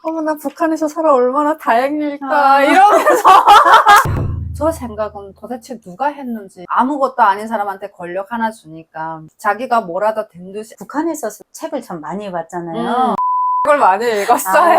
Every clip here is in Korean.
어머나 북한에서 살아 얼마나 다행일까 이러면서 저 생각은 도대체 누가 했는지. 아무것도 아닌 사람한테 권력 하나 주니까 자기가 뭐라도 된 듯이. 북한에서 책을 참 많이 봤잖아요. 그걸 많이 읽었어요.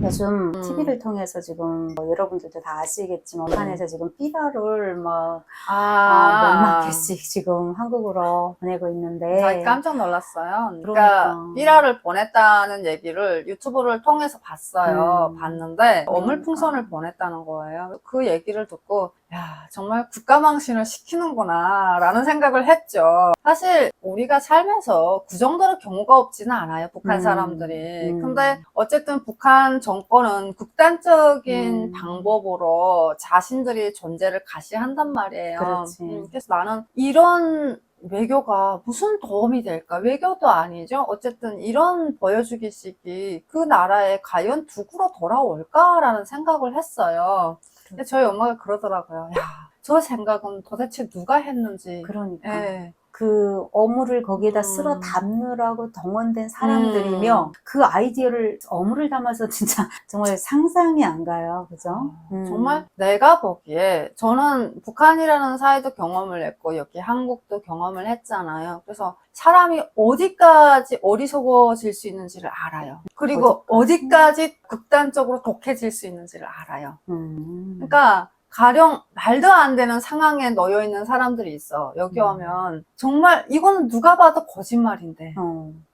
요즘 TV를 통해서 지금 여러분들도 다 아시겠지만 북한에서 지금 삐라를 막 몇만 개씩 지금 한국으로 보내고 있는데 깜짝 놀랐어요. 그러니까 삐라를 보냈다는 얘기를 유튜브를 통해서 봤어요. 봤는데 어물풍선을 보냈다는 거예요. 그 얘기를 듣고 야, 정말 국가망신을 시키는구나 라는 생각을 했죠. 사실 우리가 살면서 그 정도로 경우가 없지는 않아요, 북한 사람들이. 근데 어쨌든 북한 정권은 극단적인 방법으로 자신들이 존재를 가시한단 말이에요. 그래서 나는 이런 외교가 무슨 도움이 될까? 외교도 아니죠. 어쨌든 이런 보여주기식이 그 나라에 과연 누구로 돌아올까라는 생각을 했어요. 근데 저희 엄마가 그러더라고요. 야, 저 생각은 도대체 누가 했는지. 그러니까 예. 그 어물을 거기에다 쓸어 담느라고 동원된 사람들이며 그 아이디어를 어물을 담아서 진짜 정말 상상이 안 가요. 그죠? 정말 내가 보기에 저는 북한이라는 사회도 경험을 했고 여기 한국도 경험을 했잖아요. 그래서 사람이 어디까지 어리석어질 수 있는지를 알아요. 그리고 어디까지 극단적으로 독해질 수 있는지를 알아요. 그러니까 가령 말도 안 되는 상황에 놓여 있는 사람들이 있어. 여기 오면 정말 이거는 누가 봐도 거짓말인데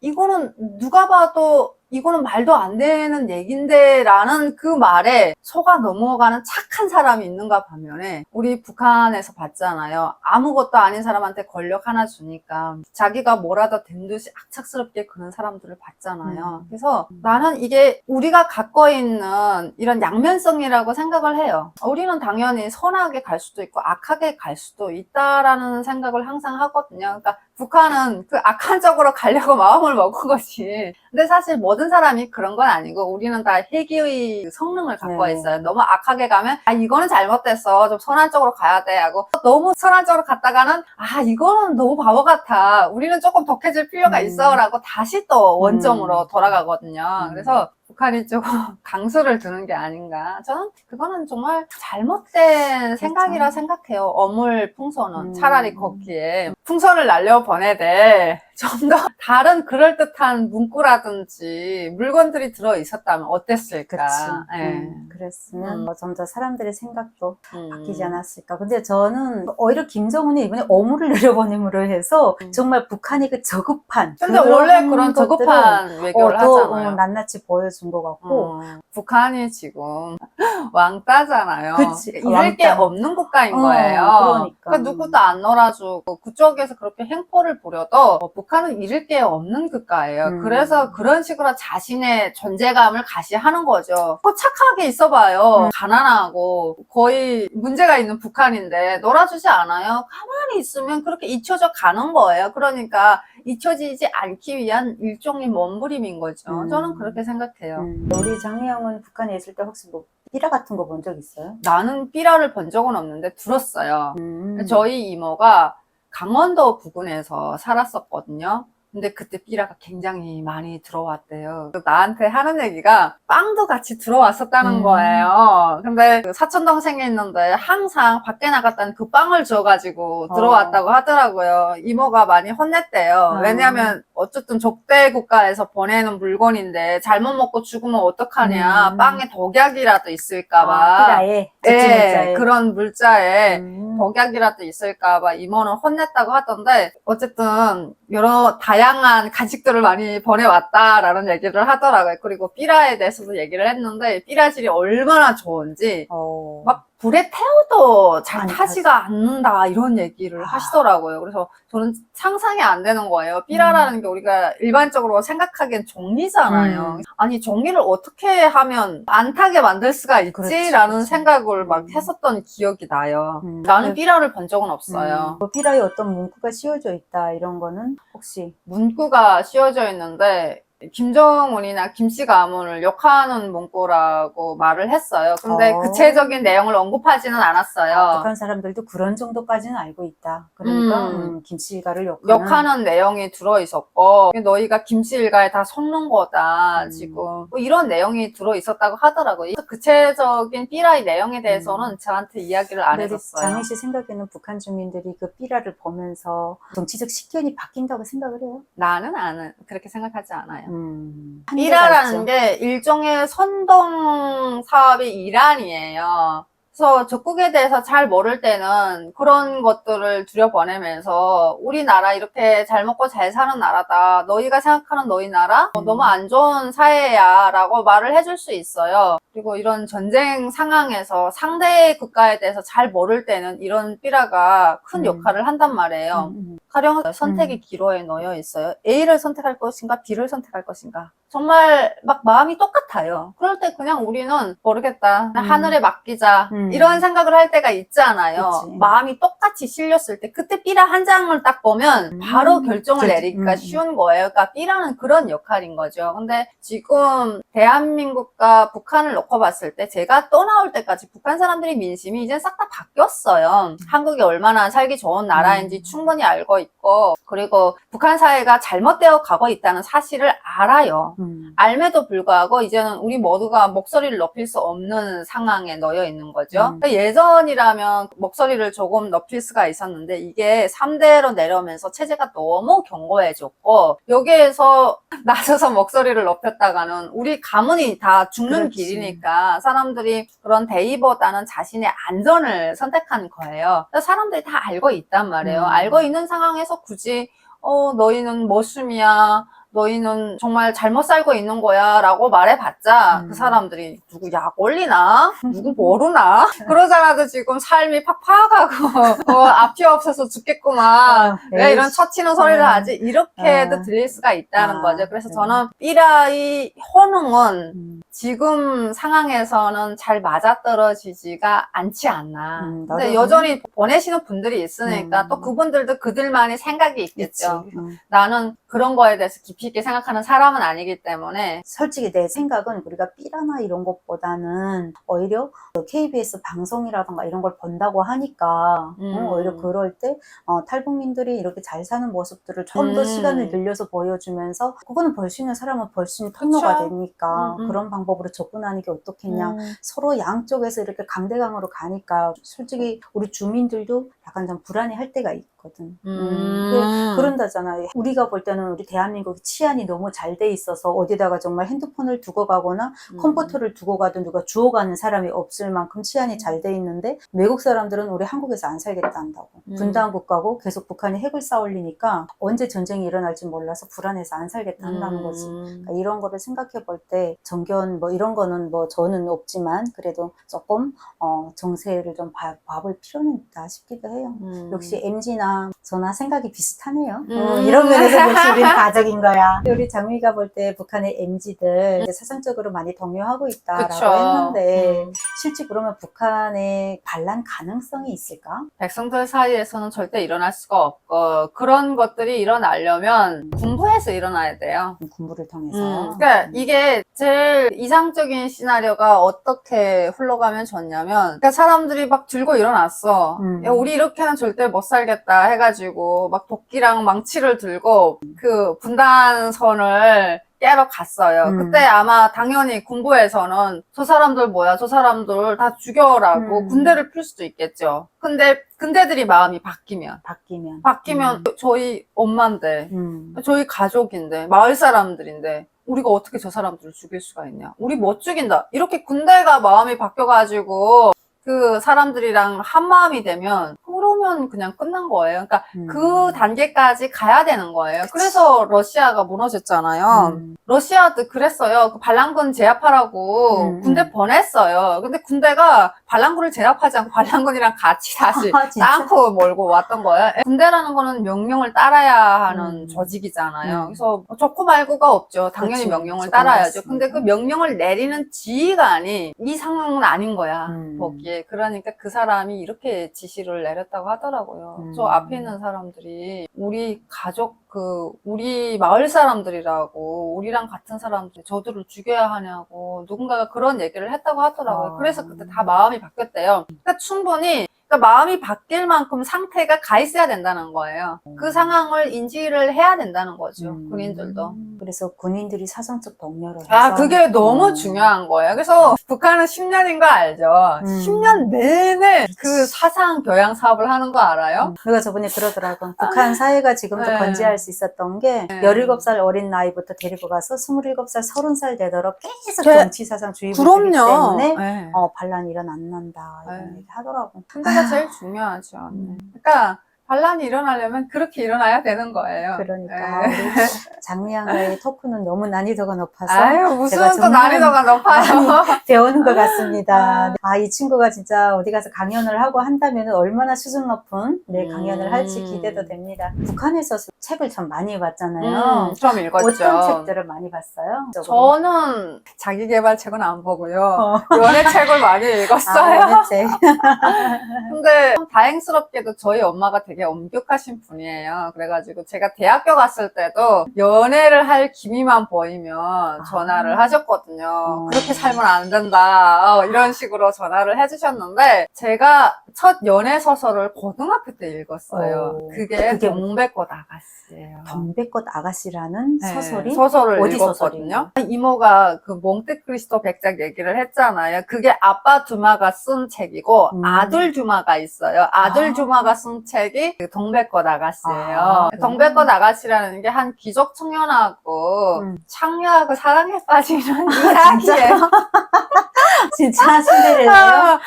이거는 누가 봐도 이거는 말도 안 되는 얘긴데 라는 그 말에 속아 넘어가는 착한 사람이 있는가 반면에 우리 북한에서 봤잖아요. 아무것도 아닌 사람한테 권력 하나 주니까 자기가 뭐라도 된 듯이 악착스럽게 그런 사람들을 봤잖아요. 그래서 나는 이게 우리가 갖고 있는 이런 양면성이라고 생각을 해요. 우리는 당연히 선하게 갈 수도 있고 악하게 갈 수도 있다라는 생각을 항상 하거든요. 그러니까 북한은 그 악한 쪽으로 가려고 마음을 먹은 거지. 근데 사실 모든 사람이 그런 건 아니고 우리는 다 회귀의 성능을 갖고 있어요. 너무 악하게 가면 아 이거는 잘못됐어. 좀 선한 쪽으로 가야 돼 하고 너무 선한 쪽으로 갔다가는 아 이거는 너무 바보 같아. 우리는 조금 독해질 필요가 있어 라고 다시 또 원점으로 돌아가거든요. 그래서 북한이 조금 강수를 두는 게 아닌가. 저는 그거는 정말 잘못된 생각이라 생각해요. 어물풍선은 차라리 거기에 풍선을 날려보내되 좀 더 다른 그럴듯한 문구라든지 물건들이 들어 있었다면 어땠을까. 그랬으면 좀 더 사람들의 생각도 바뀌지 않았을까. 근데 저는 오히려 김정은이 이번에 어물을 내려보냄으로 해서 정말 북한이 그 저급한 근데 원래 그런 저급한 외교를 하잖아요. 낱낱이 보여준 것 같고 북한이 지금 왕따잖아요. 그치, 잃을 게 없는 국가인 거예요. 그러니까 누구도 안 놀아주고 그쪽에서 그렇게 행포를 부려도 북한은 잃을 게 없는 국가예요. 그래서 그런 식으로 자신의 존재감을 가시하는 거죠. 착하게 있어봐요. 가난하고 거의 문제가 있는 북한인데 놀아주지 않아요. 가만히 있으면 그렇게 잊혀져 가는 거예요. 그러니까 잊혀지지 않기 위한 일종의 몸부림인 거죠. 저는 그렇게 생각해요. 우리 장혜영은 북한에 있을 때 혹시 뭐 삐라 같은 거 본 적 있어요? 나는 삐라를 본 적은 없는데 들었어요. 저희 이모가 강원도 부근에서 살았었거든요. 근데 그때 삐라가 굉장히 많이 들어왔대요. 나한테 하는 얘기가 빵도 같이 들어왔었다는 거예요. 근데 그 사촌 동생이 있는데 항상 밖에 나갔다는 그 빵을 줘가지고 들어왔다고 하더라고요. 이모가 많이 혼냈대요. 왜냐하면 어쨌든 적대 국가에서 보내는 물건인데 잘못 먹고 죽으면 어떡하냐. 빵에 독약이라도 있을까봐. 삐라에? 네, 그런 물자에 독약이라도 있을까봐 이모는 혼냈다고 하던데 어쨌든 여러 다양한 간식들을 많이 보내왔다라는 얘기를 하더라고요. 그리고 삐라에 대해서도 얘기를 했는데 삐라질이 얼마나 좋은지 막 불에 태워도 잘 타지가 않는다 이런 얘기를 하시더라고요. 그래서 저는 상상이 안 되는 거예요. 삐라라는 게 우리가 일반적으로 생각하기엔 종이잖아요. 아니 종이를 어떻게 하면 안 타게 만들 수가 있지라는 생각을 막 했었던 기억이 나요. 나는 삐라를 본 적은 없어요. 삐라에 어떤 문구가 씌워져 있다 이런 거는 혹시? 문구가 씌워져 있는데 김정은이나 김씨 가문을 욕하는 문구라고 말을 했어요. 근데 구체적인 내용을 언급하지는 않았어요. 북한 사람들도 그런 정도까지는 알고 있다. 그러니까 김씨 일가를 욕하는 내용이 들어있었고, 너희가 김씨 일가에 다 속는 거다 지금 뭐 이런 내용이 들어있었다고 하더라고요. 구체적인 삐라의 내용에 대해서는 저한테 이야기를 안 해줬어요. 장희 씨 생각에는 북한 주민들이 그 삐라를 보면서 정치적 식견이 바뀐다고 생각을 해요? 나는 그렇게 생각하지 않아요. 삐라라는 게 일종의 선동 사업의 일환이에요. 그래서 적국에 대해서 잘 모를 때는 그런 것들을 들여보내면서 우리나라 이렇게 잘 먹고 잘 사는 나라다. 너희가 생각하는 너희 나라 너무 안 좋은 사회야 라고 말을 해줄 수 있어요. 그리고 이런 전쟁 상황에서 상대 국가에 대해서 잘 모를 때는 이런 삐라가 큰 역할을 한단 말이에요. 가령 선택의 기로에 놓여 있어요. A를 선택할 것인가 B를 선택할 것인가. 정말 막 마음이 똑같아요. 그럴 때 그냥 우리는 모르겠다. 하늘에 맡기자. 이런 생각을 할 때가 있잖아요. 그치. 마음이 똑같이 실렸을 때 그때 삐라 한 장을 딱 보면 바로 결정을 내리기가 쉬운 거예요. 그러니까 삐라는 그런 역할인 거죠. 근데 지금 대한민국과 북한을 놓고 봤을 때 제가 떠나올 때까지 북한 사람들의 민심이 이제 싹 다 바뀌었어요. 한국이 얼마나 살기 좋은 나라인지 충분히 알고 있고, 그리고 북한 사회가 잘못되어 가고 있다는 사실을 알아요. 알매도 불구하고 이제는 우리 모두가 목소리를 높일 수 없는 상황에 놓여 있는 거죠. 그러니까 예전이라면 목소리를 조금 높일 수가 있었는데 이게 3대로 내려오면서 체제가 너무 견고해졌고, 여기에서 나서서 목소리를 높였다가는 우리 가문이 다 죽는 그렇지. 길이니까 사람들이 그런 대의보다는 자신의 안전을 선택한 거예요. 사람들이 다 알고 있단 말이에요. 알고 있는 상황에서 굳이 너희는 머슴이야, 너희는 정말 잘못 살고 있는 거야 라고 말해봤자 그 사람들이 누구 약 올리나? 누구 모르나? 그러잖아도 지금 삶이 팍 파가고 앞이 없어서 죽겠구만. 왜 이런 처치는 소리를 하지? 이렇게도 들릴 수가 있다는 거죠. 그래서 저는 삐라의 효능은 지금 상황에서는 잘 맞아떨어지지가 않지 않나. 근데 여전히 보내시는 분들이 있으니까 또 그분들도 그들만의 생각이 있겠죠. 나는 그런 거에 대해서 깊이 있게 생각하는 사람은 아니기 때문에. 솔직히 내 생각은 우리가 삐라나 이런 것보다는 오히려 KBS 방송이라던가 이런 걸 본다고 하니까 오히려 그럴 때 탈북민들이 이렇게 잘 사는 모습들을 좀 더 시간을 늘려서 보여주면서 그거는 벌 수 있는 사람은 벌 수 있는 통로가 그쵸? 되니까 그런 방법으로 접근하는 게 어떻겠냐. 서로 양쪽에서 이렇게 강대강으로 가니까 솔직히 우리 주민들도 약간 좀 불안해할 때가 있거든. 그런다잖아. 우리가 볼 때는 우리 대한민국이 치안이 너무 잘 돼 있어서 어디다가 정말 핸드폰을 두고 가거나 컴퓨터를 두고 가든 누가 주워가는 사람이 없을 만큼 치안이 잘 돼 있는데 외국 사람들은 우리 한국에서 안 살겠다 한다고. 분단 국가고 계속 북한이 핵을 쌓아올리니까 언제 전쟁이 일어날지 몰라서 불안해서 안 살겠다 한다는 거지. 그러니까 이런 거를 생각해 볼 때 정견 뭐 이런 거는 뭐 저는 없지만 그래도 조금 정세를 좀 봐볼 필요는 있다 싶기도 해요. 역시 MZ나 저나 생각이 비슷하네요. 이런 면에서 역시 우리는 가족인 거야. 우리 장미가 볼 때 북한의 MZ들 사상적으로 많이 동요하고 있다라고 그쵸. 했는데 실제 그러면 북한에 반란 가능성이 있을까? 백성들 사이에서는 절대 일어날 수가 없고, 그런 것들이 일어나려면 군부에서 일어나야 돼요. 군부를 통해서. 그러니까 이게 제일 이상적인 시나리오가 어떻게 흘러가면 좋냐면, 그러니까 사람들이 막 들고 일어났어. 야, 우리 이렇게는 절대 못 살겠다 해가지고 막 도끼랑 망치를 들고 그 분단선을 깨러 갔어요. 그때 아마 당연히 군부에서는 저 사람들 뭐야, 저 사람들 다 죽여라고 군대를 필 수도 있겠죠. 근데 군대들이 마음이 바뀌면 저희 엄마인데, 저희 가족인데, 마을 사람들인데 우리가 어떻게 저 사람들을 죽일 수가 있냐. 우리 못 죽인다. 이렇게 군대가 마음이 바뀌어가지고 그 사람들이랑 한 마음이 되면 그러면 그냥 끝난 거예요. 그러니까 그 단계까지 가야 되는 거예요. 그래서 러시아가 무너졌잖아요. 러시아도 그랬어요. 그 반란군 제압하라고 군대 보냈어요. 근데 군대가 반란군을 제압하지 않고 반란군이랑 같이 다시 땅콩 몰고 왔던 거예요. 군대라는 거는 명령을 따라야 하는 조직이잖아요. 그래서 좋고 말고가 없죠. 당연히 그렇지. 명령을 따라야죠. 근데 그 명령을 내리는 지휘관이 이 상황은 아닌 거야. 보기에. 그러니까 그 사람이 이렇게 지시를 내렸다고 하더라고요. 저 앞에 있는 사람들이 우리 가족 우리 마을 사람들이라고, 우리랑 같은 사람들이 저들을 죽여야 하냐고, 누군가가 그런 얘기를 했다고 하더라고요. 그래서 그때 다 마음이 바뀌었대요. 그러니까 충분히, 그러니까 마음이 바뀔 만큼 상태가 가 있어야 된다는 거예요. 그 상황을 인지를 해야 된다는 거죠. 군인들도. 그래서 군인들이 사전적 독려를 해서. 아, 그게 너무 중요한 거예요. 그래서 북한은 10년인 거 알죠? 10년 내내 그 사상 교양 사업을 하는 거 알아요? 누가 저번에 그러더라고. 북한 사회가 지금도 네. 건재할 수 있었던 게 17살 어린 나이부터 데리고 가서 27살, 30살 되도록 계속 정치 사상 주의를 주기 때문에 네. 반란이 일은 안 난다 이런 얘기 하더라고. 상대가 제일 중요하죠. 그러니까 반란이 일어나려면 그렇게 일어나야 되는 거예요. 그러니까 네. 우리 장미양과의 토크는 너무 난이도가 높아서 아유, 무슨 제가 또 정말 난이도가 높아요. 많이 배우는 것 같습니다. 이 친구가 진짜 어디 가서 강연을 하고 한다면 얼마나 수준 높은 강연을 할지 기대도 됩니다. 북한에서 책을 참 많이 봤잖아요. 좀 읽었죠. 어떤 책들을 많이 봤어요? 저는 자기계발 책은 안 보고요. 연애 책을 많이 읽었어요. 연애 책. 근데 다행스럽게도 저희 엄마가 되게 엄격하신 분이에요. 그래가지고 제가 대학교 갔을 때도 연애를 할 기미만 보이면 전화를 하셨거든요. 그렇게 살면 안 된다. 이런 식으로 전화를 해주셨는데 제가 첫 연애 소설을 고등학교 때 읽었어요. 그게 동백꽃 아가씨예요. 동백꽃 아가씨라는 소설이? 소설을 어디 읽었거든요. 이모가 그 몽테크리스토 백작 얘기를 했잖아요. 그게 아빠 두마가 쓴 책이고 아들 두마가 있어요. 아들 두마가 쓴 책이 그 동백꽃 아가씨예요. 동백꽃 아가씨라는 게 한 귀족 청년하고 창녀하고 사랑에 빠지는 이야기예요. 진짜 신데렐라요?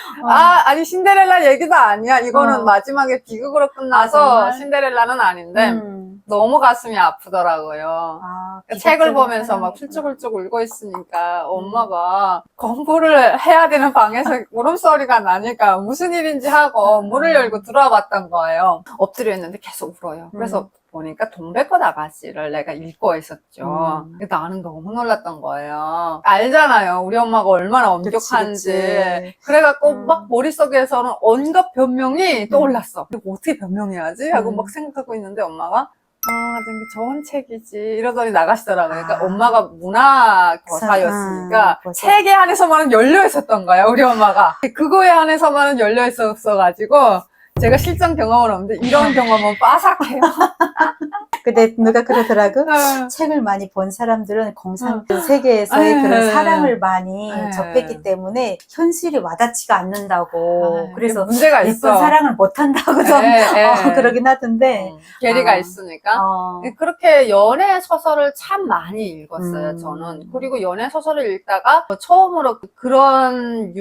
아니 신데렐라 얘기도 아니야. 이거는 마지막에 비극으로 끝나서 신데렐라는 아닌데 너무 가슴이 아프더라고요. 책을 보면서 막 훌쩍훌쩍 울고 있으니까 엄마가 공부를 해야 되는 방에서 울음소리가 나니까 무슨 일인지 하고 문을 열고 들어와 봤던 거예요. 엎드려 있는데 계속 울어요. 그래서 보니까 동백꽃 아가씨를 내가 읽고 있었죠. 나는 너무 놀랐던 거예요. 알잖아요. 우리 엄마가 얼마나 엄격한지. 그치. 그래갖고 막 머릿속에서는 온갖 변명이 떠올랐어. 이거 어떻게 변명해야지? 하고 막 생각하고 있는데 엄마가 되게 좋은 책이지. 이러더니 나가시더라고요. 그러니까 엄마가 문화 교사였으니까 책에 한해서만은 열려 있었던 거야, 우리 엄마가. 그거에 한해서만은 열려 있었어가지고 제가 실전 경험은 없는데 이런 경험은 빠삭해요. 근데 누가 그러더라고. 책을 많이 본 사람들은 공산 세계에서의 그런 사랑을 많이 접했기 때문에 현실이 와닿지가 않는다고. 그래서 문제가 있어. 예쁜 사랑을 못한다고 그러긴 하던데. 괴리가 있으니까. 그렇게 연애 소설을 참 많이 읽었어요, 저는. 그리고 연애 소설을 읽다가 처음으로 그런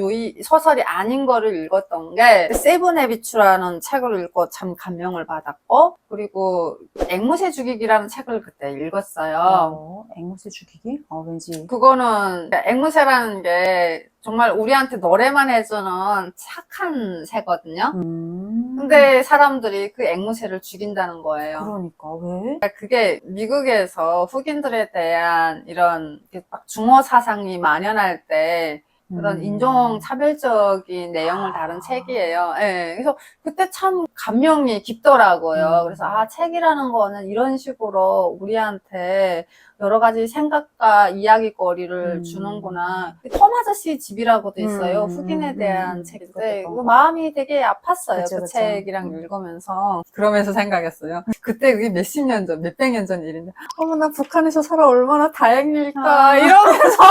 소설이 아닌 거를 읽었던 게 세븐 해비츠라는 책을 읽고 참 감명을 받았고, 그리고 앵무새 죽이기라는 책을 그때 읽었어요. 앵무새 죽이기? 왠지. 그거는 앵무새라는 게 정말 우리한테 노래만 해주는 착한 새거든요. 근데 사람들이 그 앵무새를 죽인다는 거예요. 그러니까 왜? 그게 미국에서 흑인들에 대한 이런 막 중어 사상이 만연할 때 그런 인종차별적인 내용을 다룬 책이에요. 예. 그래서 그때 참 감명이 깊더라고요. 그래서 책이라는 거는 이런 식으로 우리한테 여러 가지 생각과 이야기거리를 주는구나. 톰 아저씨 집이라고도 있어요. 흑인에 대한 책인데 마음이 되게 아팠어요. 그쵸. 책이랑 읽으면서. 그러면서 생각했어요. 그때 그게 몇십 년 전, 몇백 년 전 일인데 나 북한에서 살아 얼마나 다행일까 이러면서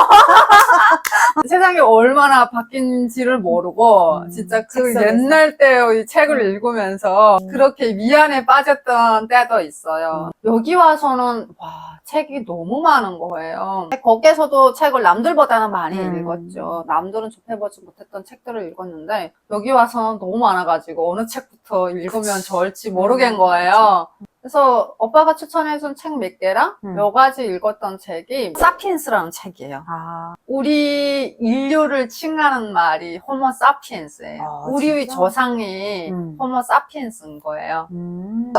세상이 얼마나 바뀐지를 모르고 진짜 그 옛날 때의 책을 읽으면서 그렇게 미안에 빠졌던 때도 있어요. 여기 와서는 책이 너무 많은 거예요. 거기에서도 책을 남들보다는 많이 읽었죠. 남들은 접해보지 못했던 책들을 읽었는데 여기 와서는 너무 많아가지고 어느 책부터 읽으면 좋을지 모르겠는 거예요. 그래서 오빠가 추천해준 책 몇 개랑 몇 가지 읽었던 책이 사피엔스라는 책이에요. 우리 인류를 칭하는 말이 호모 사피엔스예요. 우리의 조상이 호모 사피엔스인 거예요.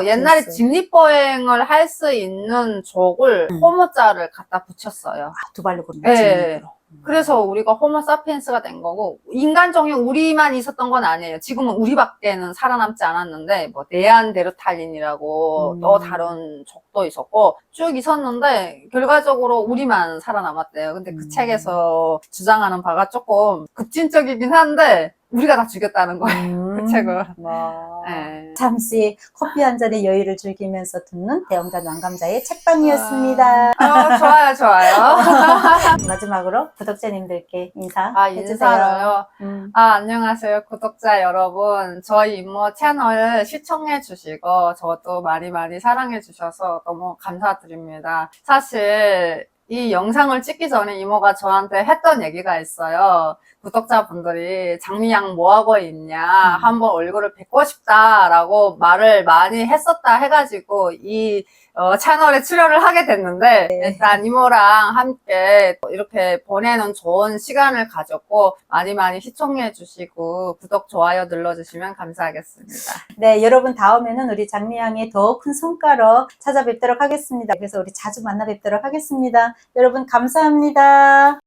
옛날에 직립보행을 할 수 있는 족을 호모자를 갖다 붙였어요. 두 발로 걷는 네. 그래서 우리가 호모사피엔스가 된 거고, 인간종이 우리만 있었던 건 아니에요. 지금은 우리밖에는 살아남지 않았는데, 뭐 네안데르탈린이라고 또 다른 족도 있었고 쭉 있었는데 결과적으로 우리만 살아남았대요. 근데 그 책에서 주장하는 바가 조금 급진적이긴 한데 우리가 다 죽였다는 거예요. 그 책을. 네. 잠시 커피 한 잔의 여유를 즐기면서 듣는 대형단 왕감자의 책방이었습니다. 좋아요, 좋아요. 마지막으로 구독자님들께 인사해주세요. 인사를요? 안녕하세요, 구독자 여러분. 저희 이모 채널 시청해주시고, 저도 많이 사랑해주셔서 너무 감사드립니다. 사실, 이 영상을 찍기 전에 이모가 저한테 했던 얘기가 있어요. 구독자분들이 장미양 뭐하고 있냐, 한번 얼굴을 뵙고 싶다라고 말을 많이 했었다 해가지고 이 채널에 출연을 하게 됐는데, 일단 이모랑 함께 이렇게 보내는 좋은 시간을 가졌고 많이 시청해 주시고 구독, 좋아요 눌러주시면 감사하겠습니다. 네, 여러분 다음에는 우리 장미양의 더 큰 성과로 찾아뵙도록 하겠습니다. 그래서 우리 자주 만나 뵙도록 하겠습니다. 여러분 감사합니다.